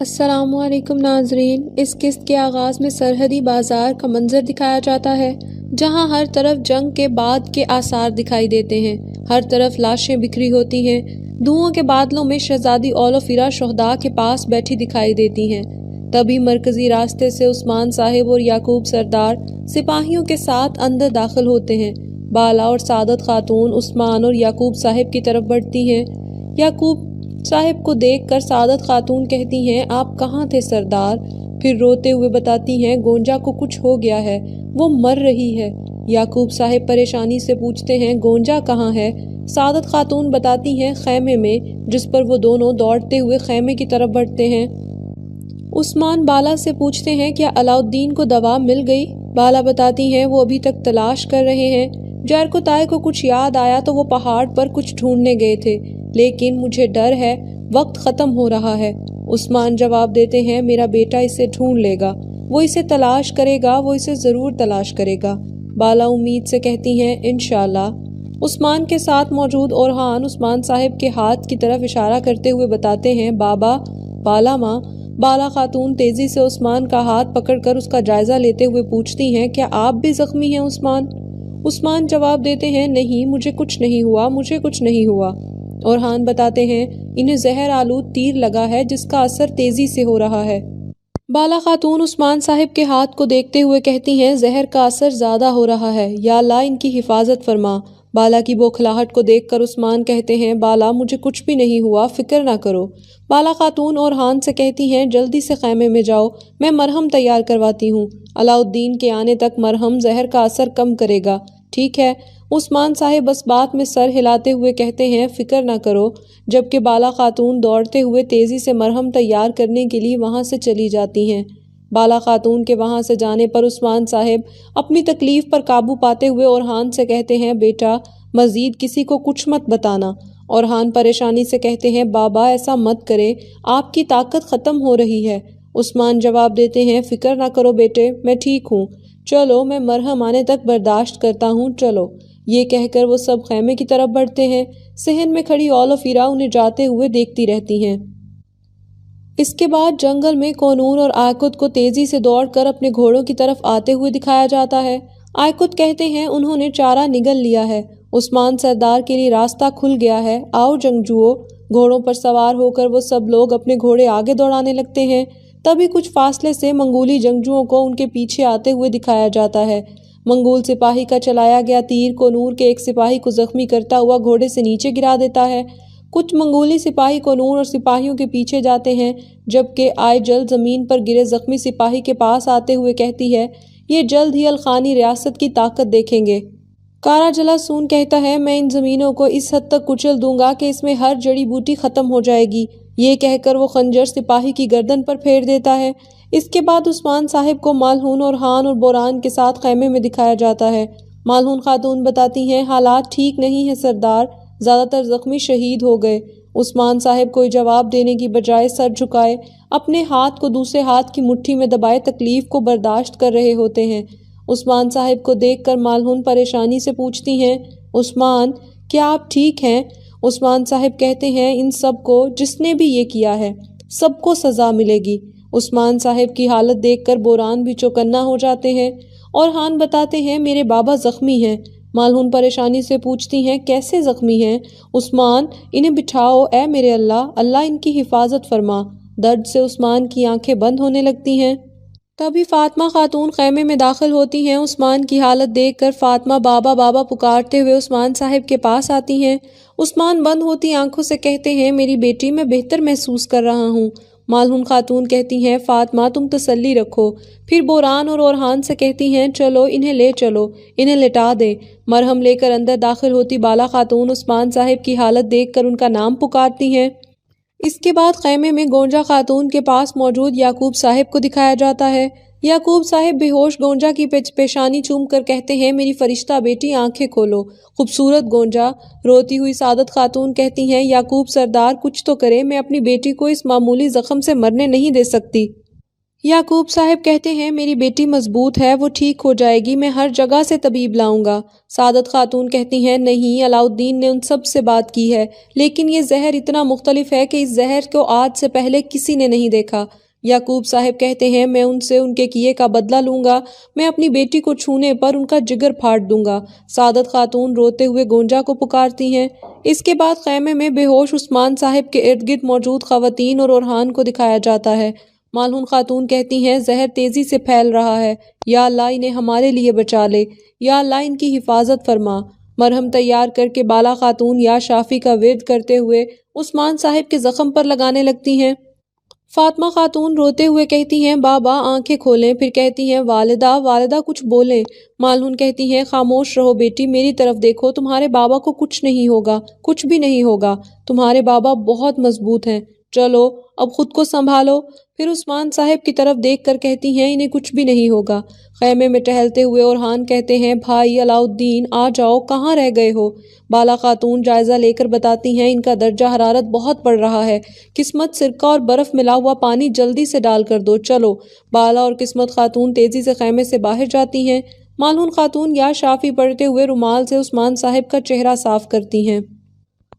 السلام علیکم ناظرین، اس قسط کے آغاز میں سرحدی بازار کا منظر دکھایا جاتا ہے جہاں ہر طرف جنگ کے بعد کے آثار دکھائی دیتے ہیں۔ ہر طرف لاشیں بکھری ہوتی ہیں۔ دھوؤں کے بادلوں میں شہزادی اولوفیرا شہداء کے پاس بیٹھی دکھائی دیتی ہیں۔ تبھی مرکزی راستے سے عثمان صاحب اور یعقوب سردار سپاہیوں کے ساتھ اندر داخل ہوتے ہیں۔ بالا اور سعادت خاتون عثمان اور یعقوب صاحب کی طرف بڑھتی ہیں۔ یعقوب صاحب کو دیکھ کر سعادت خاتون کہتی ہیں، آپ کہاں تھے سردار؟ پھر روتے ہوئے بتاتی ہیں، گونجا کو کچھ ہو گیا ہے، وہ مر رہی ہے۔ یعقوب صاحب پریشانی سے پوچھتے ہیں، گونجا کہاں ہے؟ سعادت خاتون بتاتی ہیں، خیمے میں، جس پر وہ دونوں دوڑتے ہوئے خیمے کی طرف بڑھتے ہیں۔ عثمان بالا سے پوچھتے ہیں، کیا علاؤالدین کو دوا مل گئی؟ بالا بتاتی ہیں، وہ ابھی تک تلاش کر رہے ہیں۔ جرکوتائے کو کچھ یاد آیا تو وہ پہاڑ پر کچھ ڈھونڈنے گئے تھے، لیکن مجھے ڈر ہے، وقت ختم ہو رہا ہے۔ عثمان جواب دیتے ہیں، میرا بیٹا اسے ڈھونڈ لے گا، وہ اسے تلاش کرے گا، وہ اسے ضرور تلاش کرے گا۔ بالا امید سے کہتی ہیں، انشاءاللہ۔ عثمان کے ساتھ موجود اورحان عثمان صاحب کے ہاتھ کی طرف اشارہ کرتے ہوئے بتاتے ہیں، بابا، بالا ماں۔ بالا خاتون تیزی سے عثمان کا ہاتھ پکڑ کر اس کا جائزہ لیتے ہوئے پوچھتی ہیں، کیا آپ بھی زخمی ہیں عثمان؟ عثمان جواب دیتے ہیں، نہیں، مجھے کچھ نہیں ہوا، مجھے کچھ نہیں ہوا۔ اورحان بتاتے ہیں، انہیں زہر آلود تیر لگا ہے جس کا اثر تیزی سے ہو رہا ہے۔ بالا خاتون عثمان صاحب کے ہاتھ کو دیکھتے ہوئے کہتی ہیں، زہر کا اثر زیادہ ہو رہا ہے، یا اللہ ان کی حفاظت فرما۔ بالا کی بوکھلاہٹ کو دیکھ کر عثمان کہتے ہیں، بالا مجھے کچھ بھی نہیں ہوا، فکر نہ کرو۔ بالا خاتون اورحان سے کہتی ہیں، جلدی سے خیمے میں جاؤ، میں مرہم تیار کرواتی ہوں، علاؤالدین کے آنے تک مرہم زہر کا اثر کم کرے گا، ٹھیک ہے؟ عثمان صاحب اس بات میں سر ہلاتے ہوئے کہتے ہیں، فکر نہ کرو، جبکہ بالا خاتون دوڑتے ہوئے تیزی سے مرہم تیار کرنے کے لیے وہاں سے چلی جاتی ہیں۔ بالا خاتون کے وہاں سے جانے پر عثمان صاحب اپنی تکلیف پر قابو پاتے ہوئے اورحان سے کہتے ہیں، بیٹا مزید کسی کو کچھ مت بتانا۔ اورحان پریشانی سے کہتے ہیں، بابا ایسا مت کرے، آپ کی طاقت ختم ہو رہی ہے۔ عثمان جواب دیتے ہیں، فکر نہ کرو بیٹے، میں ٹھیک ہوں، چلو میں مرہم آنے تک برداشت کرتا ہوں، چلو۔ یہ کہہ کر وہ سب خیمے کی طرف بڑھتے ہیں۔ صحن میں کھڑی اولوفیرا انہیں جاتے ہوئے دیکھتی رہتی ہیں۔ اس کے بعد جنگل میں کونور اور آئکت کو تیزی سے دوڑ کر اپنے گھوڑوں کی طرف آتے ہوئے دکھایا جاتا ہے۔ آئکت کہتے ہیں، انہوں نے چارہ نگل لیا ہے، عثمان سردار کے لیے راستہ کھل گیا ہے، آؤ جنگجوؤں۔ گھوڑوں پر سوار ہو کر وہ سب لوگ اپنے گھوڑے آگے دوڑانے لگتے ہیں۔ تبھی کچھ فاصلے سے منگولی جنگجوؤں کو ان کے پیچھے آتے ہوئے دکھایا جاتا ہے۔ منگول سپاہی کا چلایا گیا تیر کونور کے ایک سپاہی کو زخمی کرتا ہوا گھوڑے سے نیچے گرا دیتا ہے۔ کچھ منگولی سپاہی کونور اور سپاہیوں کے پیچھے جاتے ہیں، جبکہ آئیجل زمین پر گرے زخمی سپاہی کے پاس آتے ہوئے کہتی ہے، یہ جلد ہی الخانی ریاست کی طاقت دیکھیں گے۔ کارا جلا سون کہتا ہے، میں ان زمینوں کو اس حد تک کچل دوں گا کہ اس میں ہر جڑی بوٹی ختم ہو جائے گی۔ یہ کہہ کر وہ خنجر سپاہی کی گردن پر پھیر دیتا ہے۔ اس کے بعد عثمان صاحب کو مالہون اورحان اور بوران کے ساتھ خیمے میں دکھایا جاتا ہے۔ مالہون خاتون بتاتی ہیں، حالات ٹھیک نہیں ہیں سردار، زیادہ تر زخمی شہید ہو گئے۔ عثمان صاحب کوئی جواب دینے کی بجائے سر جھکائے اپنے ہاتھ کو دوسرے ہاتھ کی مٹھی میں دبائے تکلیف کو برداشت کر رہے ہوتے ہیں۔ عثمان صاحب کو دیکھ کر مالہون پریشانی سے پوچھتی ہیں، عثمان، کیا آپ ٹھیک ہیں؟ عثمان صاحب کہتے ہیں، ان سب کو، جس نے بھی یہ کیا ہے، سب کو سزا ملے گی۔ عثمان صاحب کی حالت دیکھ کر بوران بھی چوکنا ہو جاتے ہیں۔ اورحان بتاتے ہیں، میرے بابا زخمی ہیں۔ مالہون پریشانی سے پوچھتی ہیں، کیسے زخمی ہیں؟ عثمان، انہیں بٹھاؤ، اے میرے اللہ، اللہ ان کی حفاظت فرما۔ درد سے عثمان کی آنکھیں بند ہونے لگتی ہیں۔ تبھی فاطمہ خاتون خیمے میں داخل ہوتی ہیں۔ عثمان کی حالت دیکھ کر فاطمہ بابا بابا پکارتے ہوئے عثمان صاحب کے پاس آتی ہیں۔ عثمان بند ہوتی آنکھوں سے کہتے ہیں، میری بیٹی، میں بہتر محسوس کر رہا ہوں۔ مالہون خاتون کہتی ہیں، فاطمہ تم تسلی رکھو۔ پھر بوران اور اورحان سے کہتی ہیں، چلو انہیں لے چلو، انہیں لٹا دیں۔ مرہم لے کر اندر داخل ہوتی بالا خاتون عثمان صاحب کی حالت دیکھ کر ان کا نام پکارتی ہیں۔ اس کے بعد خیمے میں گونجا خاتون کے پاس موجود یعقوب صاحب کو دکھایا جاتا ہے۔ یعقوب صاحب بے ہوش گونجا کی پیشانی چوم کر کہتے ہیں، میری فرشتہ بیٹی، آنکھیں کھولو، خوبصورت گونجا۔ روتی ہوئی سعادت خاتون کہتی ہیں، یعقوب سردار کچھ تو کرے، میں اپنی بیٹی کو اس معمولی زخم سے مرنے نہیں دے سکتی۔ याकूब साहब कहते हैं मेरी बेटी मजबूत है, वो ठीक हो जाएगी, मैं हर जगह से तबीब लाऊंगा। सादत खातून कहती हैं नहीं, अलाउद्दीन ने उन सब से बात की है, लेकिन ये जहर इतना मुख्तलिफ है कि इस जहर को आज से पहले किसी ने नहीं देखा। याकूब साहब कहते हैं मैं उनसे उनके किए का बदला लूंगा, मैं अपनी बेटी को छूने पर उनका जिगर फाड़ दूंगा। सादत खातून रोते हुए गोंजा को पुकारती हैं। इसके बाद खैमे में बेहोश उस्मान साहब के इर्द गिर्द मौजूद खवातीन और ओरहान को दिखाया जाता है। मालून खातून कहती हैं जहर तेजी से फैल रहा है, या अल्लाह इन्हें हमारे लिए बचा ले, या अल्लाह इनकी हिफाजत फरमा। मरहम तैयार करके बाला खातून या शाफी का विर्द करते हुए उस्मान साहिब के जख्म पर लगाने लगती हैं। फातिमा खातून रोते हुए कहती हैं बाबा आंखें खोलें, फिर कहती हैं वालिदा वालिदा कुछ बोलें। मालून कहती हैं खामोश रहो बेटी, मेरी तरफ देखो, तुम्हारे बाबा को कुछ नहीं होगा, कुछ भी नहीं होगा, तुम्हारे बाबा बहुत मजबूत हैं, चलो अब खुद को संभालो। फिर उस्मान साहब की तरफ देख कर कहती हैं इन्हें कुछ भी नहीं होगा। खैमे में टहलते हुए ओरहान कहते हैं भाई अलाउद्दीन आ जाओ, कहाँ रह गए हो। बाला खातून जायज़ा लेकर बताती हैं इनका दर्जा हरारत बहुत बढ़ रहा है, किस्मत सिरका और बर्फ़ मिला हुआ पानी जल्दी से डाल कर दो, चलो। बाला और किस्मत खातून तेज़ी से खैमे से बाहर जाती हैं। मालून खातून या शाफी पढ़ते हुए रुमाल से उस्मान साहब का चेहरा साफ करती हैं।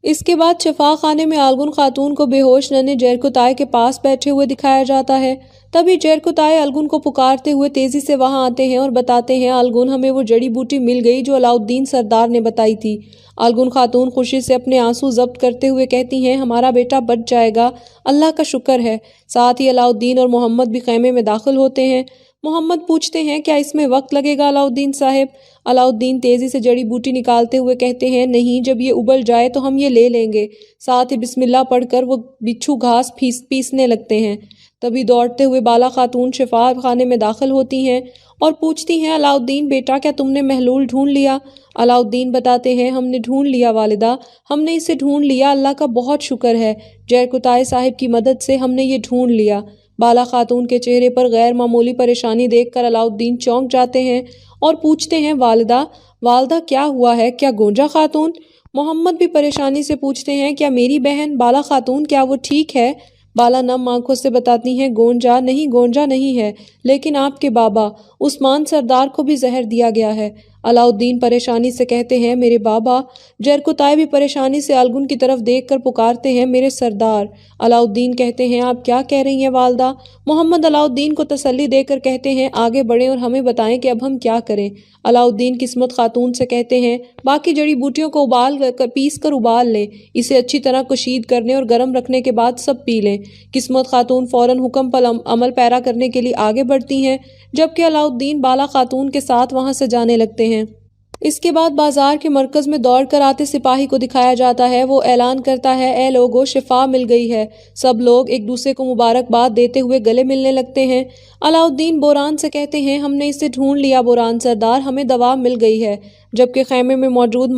इसके बाद शफा खाने में आलगुन खातून को बेहोश नन्हे जरकुताए के पास बैठे हुए दिखाया जाता है। तभी जरकुताए अलगुन को पुकारते हुए तेजी से वहां आते हैं और बताते हैं अलगुन हमें वो जड़ी बूटी मिल गई जो अलाउद्दीन सरदार ने बताई थी। अलगुन खातून खुशी से अपने आंसू जब्त करते हुए कहती हैं हमारा बेटा बच जाएगा, अल्लाह का शुक्र है। साथ ही अलाउद्दीन और मोहम्मद भी खैमे में दाखिल होते हैं। मोहम्मद पूछते हैं क्या इसमें वक्त लगेगा अलाउद्दीन साहब। अलाउद्दीन तेजी से जड़ी बूटी निकालते हुए कहते हैं नहीं, जब ये उबल जाए तो हम ये ले लेंगे। साथ ही बिस्मिल्लाह पढ़कर वो बिच्छू घास पीसने लगते हैं। तभी दौड़ते हुए बाला खातून शिफा खाने में दाखिल होती हैं और पूछती हैं अलाउद्दीन बेटा क्या तुमने महलूल ढूंढ लिया। अलाउद्दीन बताते हैं हमने ढूंढ लिया वालिदा, हमने इसे ढूंढ लिया, अल्लाह का बहुत शुक्र है, जरकुताए साहिब की मदद से हमने ये ढूंढ लिया। बाला खातून के चेहरे पर गैर मामूली परेशानी देखकर अलाउद्दीन चौंक जाते हैं और पूछते हैं वालिदा वालिदा क्या हुआ है, क्या गोंजा खातून। मोहम्मद भी परेशानी से पूछते हैं क्या मेरी बहन बाला खातून क्या वो ठीक है। बाला नम आंखों से बताती हैं गोंजा नहीं है, लेकिन आपके बाबा उस्मान सरदार को भी जहर दिया गया है। अलाउद्दीन परेशानी से कहते हैं मेरे बाबा। जरकुताए भी परेशानी से अलगुन की तरफ देखकर पुकारते हैं मेरे सरदार। अलाउद्दीन कहते हैं आप क्या कह रही हैं वालदा। मोहम्मद अलाउद्दीन को तसल्ली देकर कहते हैं आगे बढ़ें और हमें बताएं कि अब हम क्या करें। अलाउद्दीन किस्मत खातून से कहते हैं बाकी जड़ी बूटियों को पीस कर उबाल लें, इसे अच्छी तरह कशीद करने और गर्म रखने के बाद सब पी लें। किस्मत खातून फौरन हुक्म पर अमल पैरा करने के लिए आगे बढ़ती हैं, जबकि अलाउद्दीन बाला खातून के साथ वहां से जाने लगते हैं। इसके बाद बाजार के मरकज में दौड़ कर आते सिपाही को दिखाया जाता है। वो ऐलान करता है ए लोगो शिफा मिल गई है। सब लोग एक दूसरे को मुबारकबाद देते हुए गले मिलने लगते हैं। अलाउद्दीन बोरान से कहते हैं हमने इसे ढूंढ लिया बोरान सरदार, हमें दवा मिल गई है। जबकि खैमे में मौजूद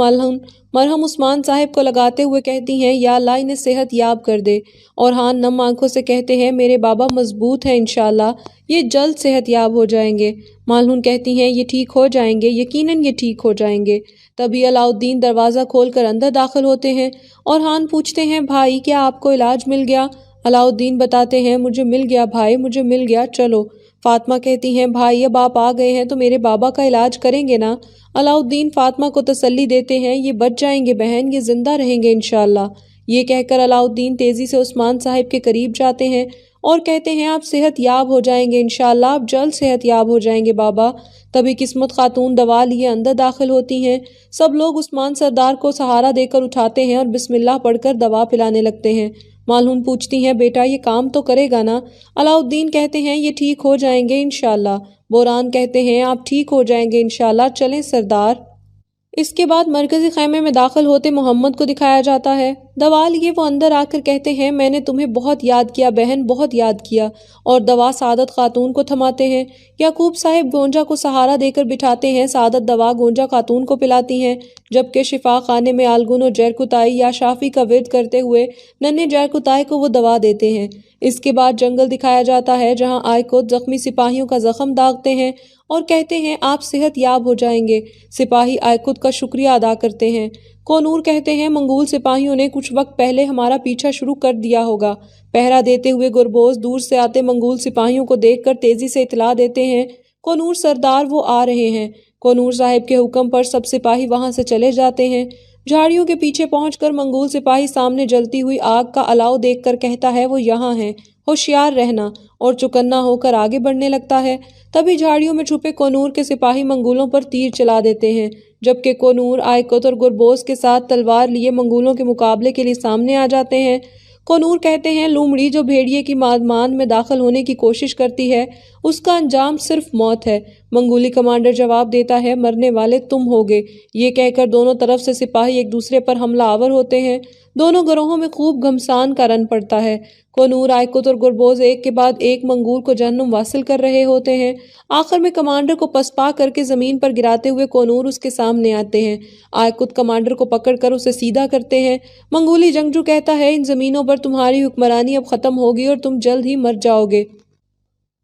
मरहम उस्मान साहिब को लगाते हुए कहती हैं या अल्लाह इन्हें सेहत याब कर दे। और हाँ नम आंखों से कहते हैं मेरे बाबा मजबूत हैं, इंशाल्लाह ये जल्द सेहत याब हो जाएंगे। मालून कहती हैं ये ठीक हो जाएंगे, यकीनन ये ठीक हो जाएंगे। तभी अलाउद्दीन दरवाज़ा खोलकर अंदर दाखिल होते हैं और हान पूछते हैं भाई क्या आपको इलाज मिल गया। अलाउद्दीन बताते हैं मुझे मिल गया भाई, मुझे मिल गया, चलो। फातिमा कहती हैं भाई अब आप आ गए हैं तो मेरे बाबा का इलाज करेंगे ना। अलाउद्दीन फातिमा को तसल्ली देते हैं ये बच जाएंगे बहन, ये जिंदा रहेंगे इंशाल्लाह। ये कहकर अलाउद्दीन तेजी से उस्मान साहिब के करीब जाते हैं और कहते हैं आप सेहत याब हो जाएंगे इंशाल्लाह, आप जल्द सेहत याब हो जाएंगे बाबा। तभी किस्मत खातून दवा लिए अंदर दाखिल होती हैं। सब लोग उस्मान सरदार को सहारा देकर उठाते हैं और बिस्मिल्लाह पढ़कर दवा पिलाने लगते हैं। मालून पूछती हैं बेटा ये काम तो करेगा ना। अलाउद्दीन कहते हैं ये ठीक हो जाएंगे इंशाल्लाह। बोरान कहते हैं आप ठीक हो जाएंगे इंशाल्लाह, चलें सरदार। इसके बाद मरकजी खैमे में दाखिल होते मोहम्मद को दिखाया जाता है। दवा लिए वो अंदर आकर कहते हैं मैंने तुम्हें बहुत याद किया बहन, बहुत याद किया। और दवा सादत खातून को थमाते हैं। याकूब साहिब गोंजा को सहारा देकर बिठाते हैं। सादत दवा गोंजा खातून को पिलाती हैं, जबकि शिफा खाने में आलगुन और जरकुताई या शाफी का विर्द करते हुए नन्हे जरकुताई को वो दवा देते हैं। इसके बाद जंगल दिखाया जाता है जहाँ आयकुत जख्मी सिपाहियों का जख्म दागते हैं और कहते हैं आप सेहत याब हो जाएंगे। सिपाही आयकुत का शुक्रिया अदा करते हैं। कोनूर कहते हैं मंगोल सिपाहियों ने कुछ वक्त पहले हमारा पीछा शुरू कर दिया होगा। पहरा देते हुए गुरबोज दूर से आते मंगोल सिपाहियों को देखकर तेजी से इतला देते हैं, कोनूर सरदार वो आ रहे हैं। कोनूर साहिब के हुक्म पर सब सिपाही वहां से चले जाते हैं। झाड़ियों के पीछे पहुंचकर मंगोल सिपाही सामने जलती हुई आग का अलाव देखकर कहता है वो यहाँ है, होशियार रहना, और चौकन्ना होकर आगे बढ़ने लगता है। तभी झाड़ियों में छुपे कोनूर के सिपाही मंगोलों पर तीर चला देते हैं, जबकि कोनूर आयकुत और गुरबोज के साथ तलवार लिए मंगोलों के मुकाबले के लिए सामने आ जाते हैं। कोनूर कहते हैं लूमड़ी जो भेड़िए की मान में दाखिल होने की कोशिश करती है उसका अंजाम सिर्फ मौत है। मंगोली कमांडर जवाब देता है मरने वाले तुम होगे। ये कहकर दोनों तरफ से सिपाही एक दूसरे पर हमला आवर होते हैं। दोनों गिरोहों में खूब घमसान का रन पड़ता है। कोनूर आयकुत और गुरबोज एक के बाद एक मंगूल को जहन्नुम वासिल कर रहे होते हैं। आखिर में कमांडर को पसपा करके जमीन पर गिराते हुए कोनूर उसके सामने आते हैं। आयकुत कमांडर को पकड़कर उसे सीधा करते हैं। मंगोली जंगजू कहता है इन जमीनों पर तुम्हारी हुक्मरानी अब खत्म होगी और तुम जल्द ही मर जाओगे।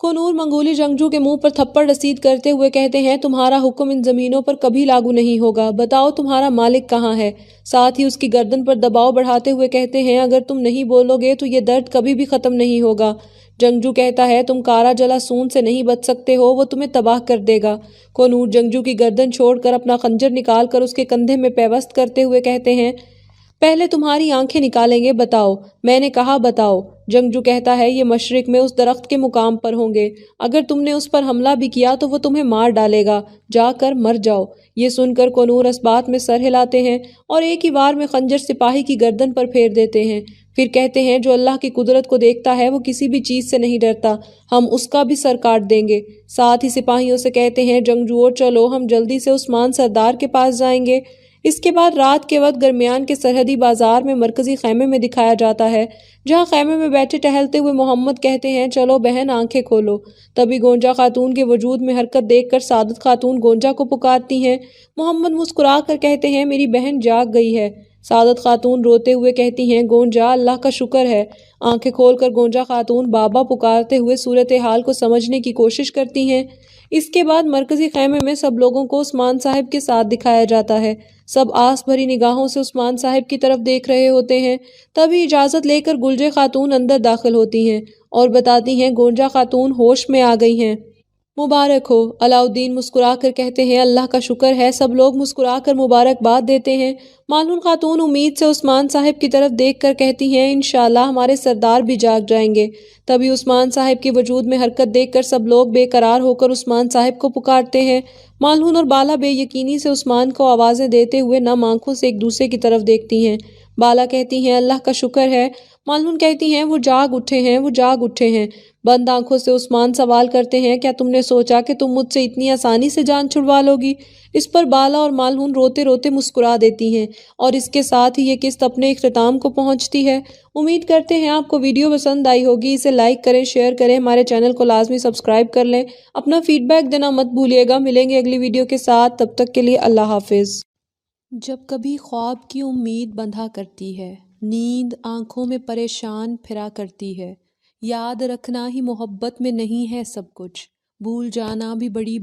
कोनूर मंगोली जंगजू के मुंह पर थप्पड़ रसीद करते हुए कहते हैं तुम्हारा हुक्म इन जमीनों पर कभी लागू नहीं होगा, बताओ तुम्हारा मालिक कहाँ है। साथ ही उसकी गर्दन पर दबाव बढ़ाते हुए कहते हैं अगर तुम नहीं बोलोगे तो ये दर्द कभी भी खत्म नहीं होगा। जंगजू कहता है तुम कारा जला सून से नहीं बच सकते हो, वो तुम्हें तबाह कर देगा। कोनूर जंगजू की गर्दन छोड़कर अपना खंजर निकाल कर उसके कंधे में पेवस्त करते हुए कहते हैं पहले तुम्हारी आंखें निकालेंगे, बताओ। मैंने कहा बताओ। जंगजू कहता है ये मशरिक में उस दरख्त के मुकाम पर होंगे, अगर तुमने उस पर हमला भी किया तो वो तुम्हें मार डालेगा, जाकर मर जाओ। ये सुनकर कोनूर इस बात में सर हिलाते हैं और एक ही वार में खंजर सिपाही की गर्दन पर फेर देते हैं। फिर कहते हैं जो अल्लाह की कुदरत को देखता है वो किसी भी चीज से नहीं डरता, हम उसका भी सर काट देंगे। साथ ही सिपाहियों से कहते हैं जंगजुओं चलो हम जल्दी से उस्मान सरदार के पास जाएंगे। इसके बाद रात के वक्त दरमियान के सरहदी बाजार में मरकजी खैमे में दिखाया जाता है, जहां खैमे में बैठे टहलते हुए मोहम्मद कहते हैं चलो बहन आंखें खोलो। तभी गोंजा खातून के वजूद में हरकत देखकर सादत खातून गोंजा को पुकारती हैं। मोहम्मद मुस्कुरा कर कहते हैं मेरी बहन जाग गई है। सादत खातून रोते हुए कहती हैं गोंजा अल्लाह का शुक्र है। आंखें खोलकर गोंजा खातून बाबा पुकारते हुए सूरत हाल को समझने की कोशिश करती हैं। इसके बाद मरकजी खैमे में सब लोगों को उस्मान साहिब के साथ दिखाया जाता है। सब आस भरी निगाहों से उस्मान साहिब की तरफ देख रहे होते हैं। तभी इजाज़त लेकर गुलजे खातून अंदर दाखिल होती हैं और बताती हैं गोंजा खातून होश में आ गई हैं। मुबारक हो। अलाउद्दीन मुस्कुरा कर कहते हैं अल्लाह का शुक्र है। सब लोग मुस्कुरा कर मुबारकबाद देते हैं। मालून खातून उम्मीद से उस्मान साहिब की तरफ देखकर कहती हैं इंशाअल्लाह हमारे सरदार भी जाग जाएंगे। तभी उस्मान साहिब के वजूद में हरकत देखकर सब लोग बेकरार होकर उस्मान साहिब को पुकारते हैं। मालून और बाला बेयकीनी से उस्मान को आवाज़ें देते हुए नम आंखों से एक दूसरे की तरफ देखती हैं। बाला कहती हैं अल्लाह का शुक्र है। मालून कहती हैं वो जाग उठे हैं, वो जाग उठे हैं। बंद आंखों से उस्मान सवाल करते हैं क्या तुमने सोचा कि तुम मुझसे इतनी आसानी से जान छुड़वा लोगी। इस पर बाला और मालून रोते रोते मुस्कुरा देती हैं और इसके साथ ही ये किस्त अपने इख्तिताम को पहुंचती है। उम्मीद करते हैं आपको वीडियो पसंद आई होगी। इसे लाइक करें, शेयर करें, हमारे चैनल को लाजमी सब्सक्राइब कर लें। अपना फीडबैक देना मत भूलिएगा। मिलेंगे अगली वीडियो के साथ, तब तक के लिए अल्लाह हाफिज़। जब कभी ख्वाब की उम्मीद बंधा करती है, नींद आंखों में परेशान फिरा करती है, याद रखना ही मोहब्बत में नहीं है सब कुछ, भूल जाना भी बड़ी